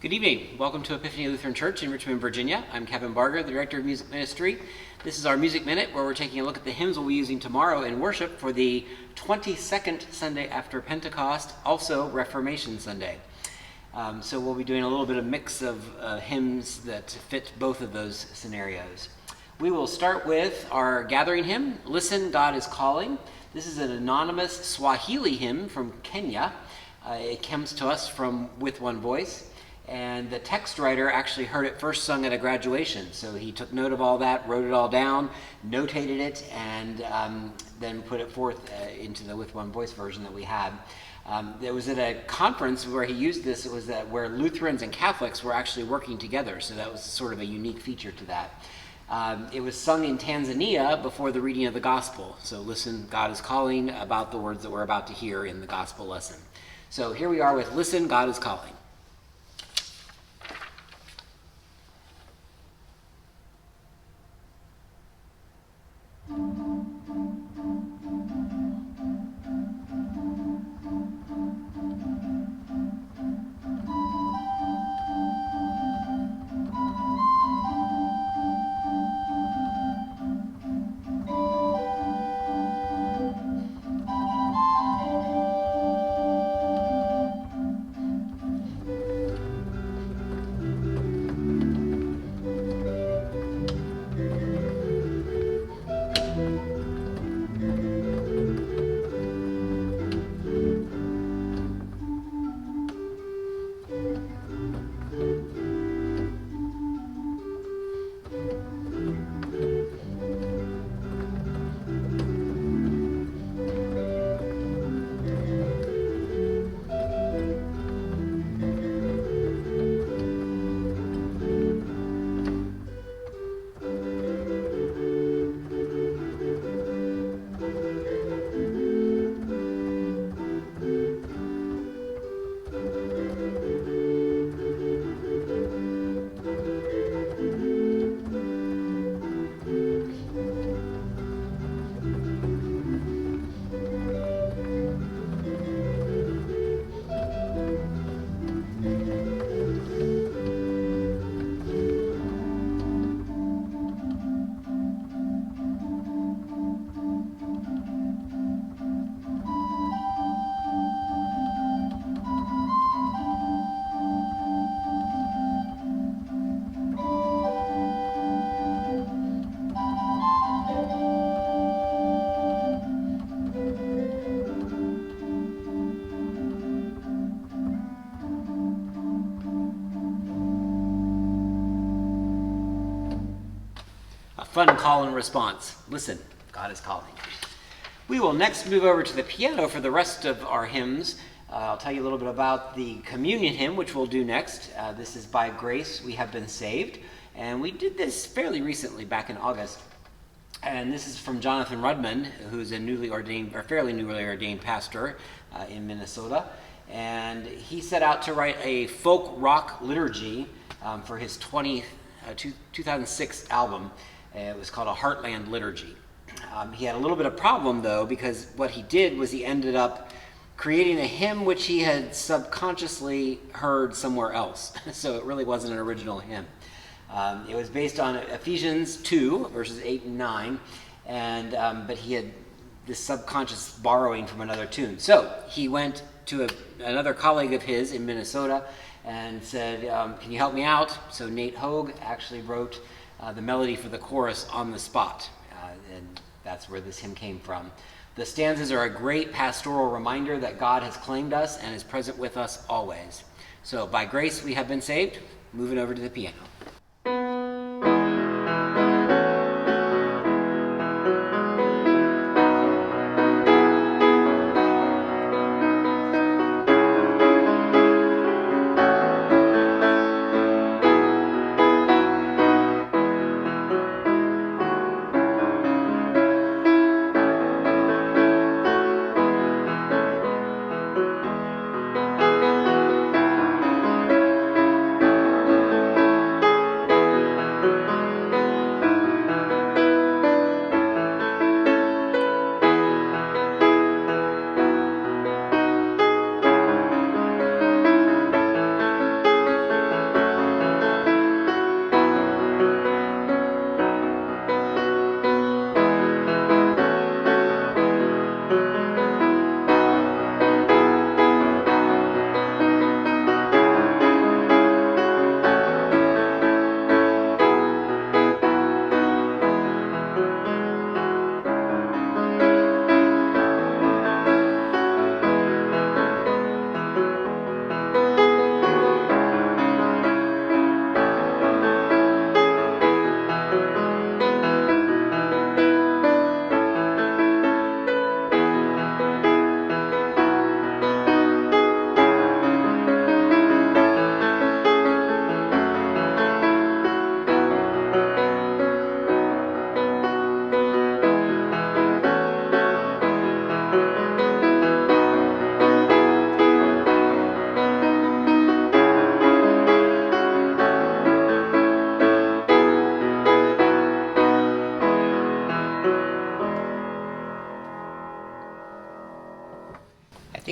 Good evening. Welcome to Epiphany Lutheran Church in Richmond, Virginia. I'm Kevin Barger, the Director of Music Ministry. This is our Music Minute, where we're taking a look at the hymns we'll be using tomorrow in worship for the 22nd Sunday after Pentecost, also Reformation Sunday. So we'll be doing a little bit of mix of hymns that fit both of those scenarios. We will start with our gathering hymn, Listen, God is Calling. This is an anonymous Swahili hymn from Kenya. It comes to us from With One Voice. And the text writer actually heard it first sung at a graduation. So he took note of all that, wrote it all down, notated it, and then put it forth into the With One Voice version that we had. It was at a conference where he used this. It was where Lutherans and Catholics were actually working together. So that was sort of a unique feature to that. It was sung in Tanzania before the reading of the gospel. So listen, God is calling, about the words that we're about to hear in the gospel lesson. So here we are with Listen, God is Calling. Fun call and response. Listen, God is calling. We will next move over to the piano for the rest of our hymns. I'll tell you a little bit about the communion hymn, which we'll do next. This is By Grace We Have Been Saved. And we did this fairly recently, back in August. And this is from Jonathan Rudman, who's a fairly newly ordained pastor in Minnesota. And he set out to write a folk rock liturgy for his 2006 album. It was called A Heartland Liturgy. He had a little bit of problem, though, because what he did was he ended up creating a hymn which he had subconsciously heard somewhere else. So it really wasn't an original hymn. It was based on Ephesians 2, verses 8 and 9, but he had this subconscious borrowing from another tune. So he went to another colleague of his in Minnesota and said, can you help me out? So Nate Hogue actually wrote the melody for the chorus on the spot, and that's where this hymn came from. The stanzas are a great pastoral reminder that God has claimed us and is present with us always. So, by grace we have been saved. Moving over to the piano.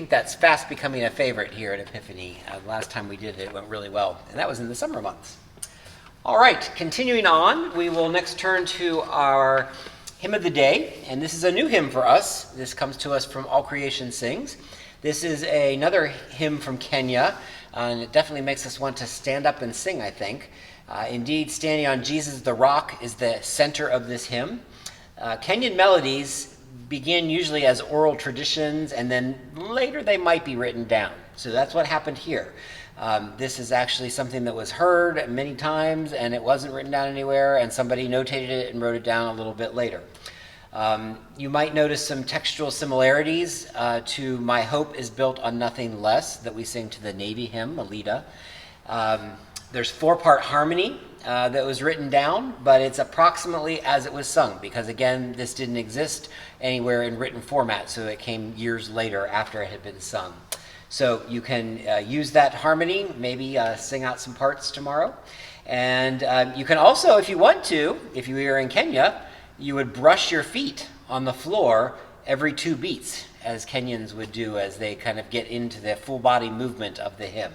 think that's fast becoming a favorite here at Epiphany. Last time we did it, it went really well, and that was in the summer months. All right, continuing on, we will next turn to our hymn of the day, and this is a new hymn for us. This comes to us from All Creation Sings. This is another hymn from Kenya, and it definitely makes us want to stand up and sing, I think. Indeed, standing on Jesus the Rock is the center of this hymn. Kenyan melodies begin usually as oral traditions, and then later they might be written down. So that's what happened here. This is actually something that was heard many times, and it wasn't written down anywhere, and somebody notated it and wrote it down a little bit later. You might notice some textual similarities to My Hope is Built on Nothing Less that we sing to the Navy hymn, Melita. There's 4-part harmony that was written down, but it's approximately as it was sung, because again, this didn't exist anywhere in written format, so it came years later after it had been sung. So you can use that harmony, maybe sing out some parts tomorrow. And you can also, if you want to, if you were in Kenya, you would brush your feet on the floor every 2 beats, as Kenyans would do as they kind of get into the full body movement of the hymn.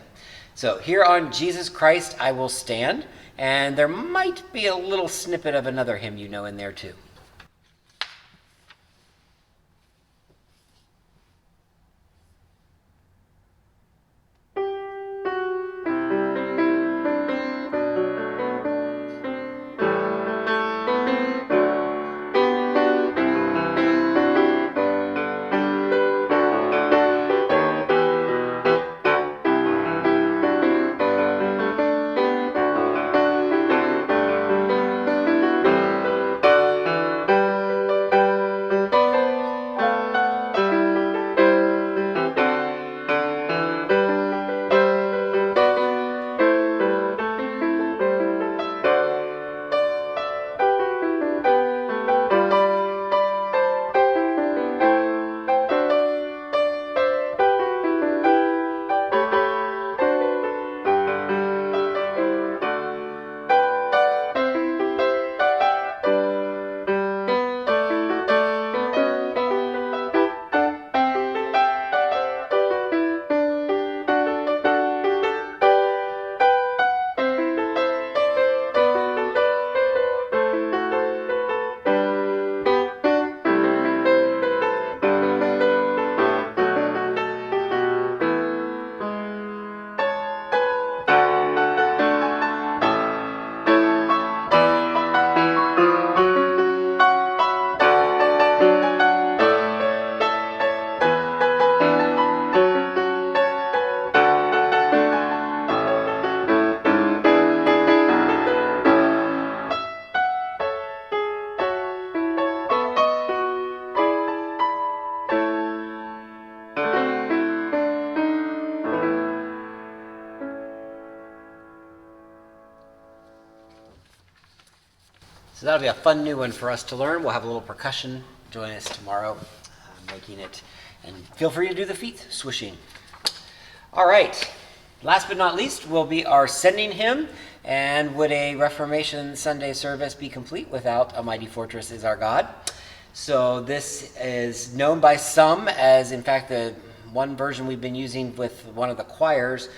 So here on Jesus Christ I Will Stand, and there might be a little snippet of another hymn you know in there too. So that'll be a fun new one for us to learn. We'll have a little percussion. Join us tomorrow, making it. And feel free to do the feet swishing. All right. Last but not least will be our sending hymn. And would a Reformation Sunday service be complete without A Mighty Fortress Is Our God? So this is known by some as, in fact, the one version we've been using with one of the choirs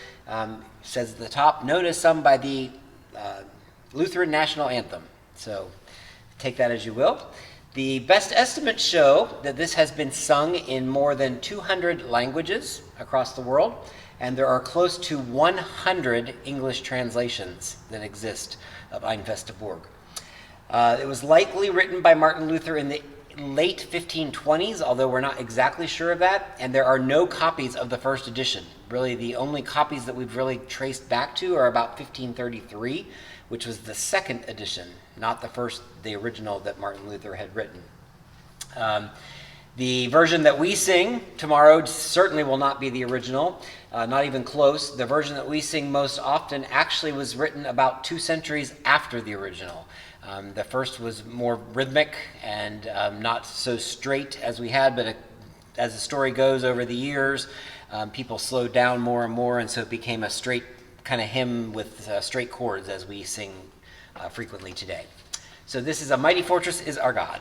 says at the top, known as some by the Lutheran National Anthem. So take that as you will. The best estimates show that this has been sung in more than 200 languages across the world, and there are close to 100 English translations that exist of Ein feste Burg. It was likely written by Martin Luther in the late 1520s, although we're not exactly sure of that, and there are no copies of the first edition. Really, the only copies that we've really traced back to are about 1533, which was the second edition, not the original that Martin Luther had written. The version that we sing tomorrow certainly will not be the original, not even close. The version that we sing most often actually was written about 2 centuries after the original. The first was more rhythmic and not so straight as we had, but as the story goes over the years, people slowed down more and more, and so it became a straight kind of hymn with straight chords as we sing frequently today. So this is A Mighty Fortress Is Our God.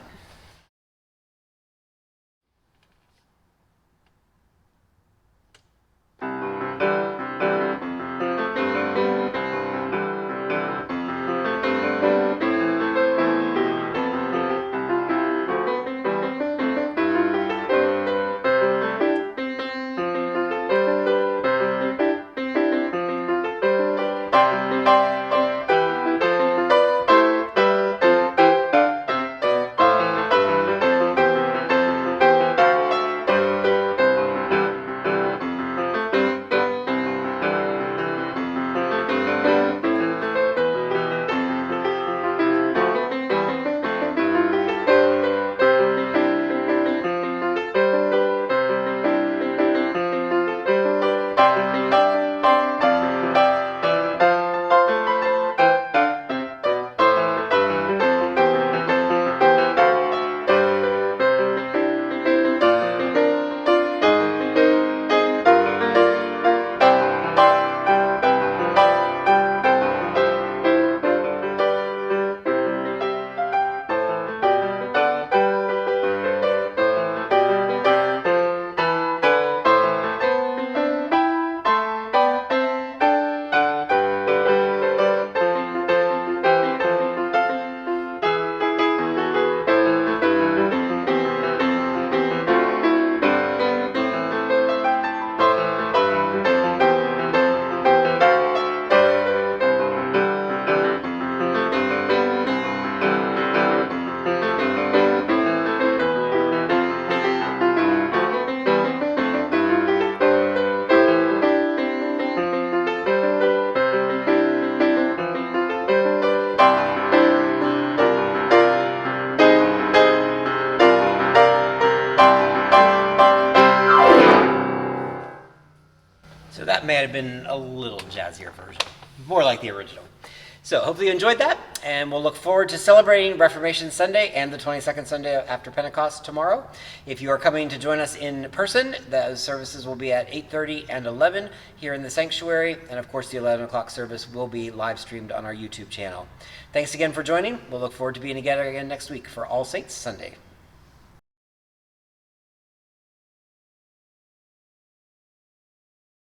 had been a little jazzier version, more like the original. So hopefully you enjoyed that, and we'll look forward to celebrating Reformation Sunday and the 22nd Sunday after Pentecost tomorrow. If you are coming to join us in person, those services will be at 8:30 and 11 here in the sanctuary, and of course the 11 o'clock service will be live streamed on our YouTube channel. Thanks again for joining. We'll look forward to being together again next week for All Saints Sunday.